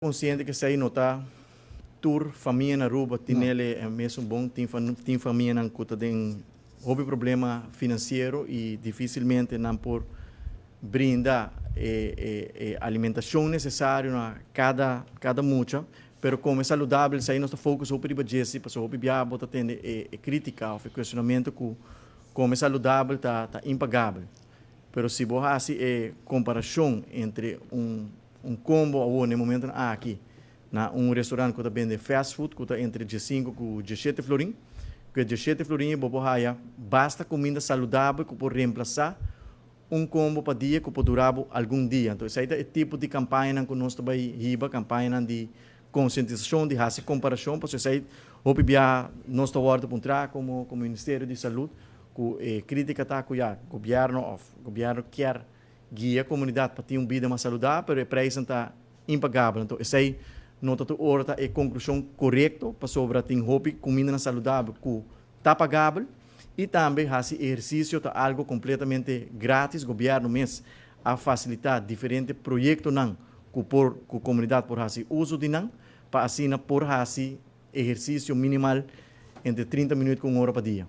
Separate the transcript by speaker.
Speaker 1: Consciente que sai nota tur família na rua tinele é mesmo bom tem família não conta tem houve problema financeiro e dificilmente não por brindar alimentação necessária na cada mucha pero como é saudável sai nosso foco sobre bajesi para sobre bia bota tende crítica ou questionamento que como é saudável tá impagável pero se você assim comparação entre um combo ou no momento aqui na restaurante que vende fast food que está entre 15 e 17 florin que 17 florin basta comida saudável que pode reemplaçar combo para dia que pode durar algum dia. Então esse é o tipo de campanha que nós também riba campanha de conscientização de fazer comparação para você hope bia nós estamos como Ministério de Saúde que crítica está cuidar governo quer guia a comunidade para ter uma vida mais saudável, mas o preço está impagável. Então, essa é a conclusão correta para sobre ter hobby comida saudável que está pagável e também esse exercício está algo completamente grátis. O governo mesmo a facilitar diferentes projetos que a comunidade por fazer uso de para assim por fazer exercício minimal entre 30 minutos com 1 hora por dia.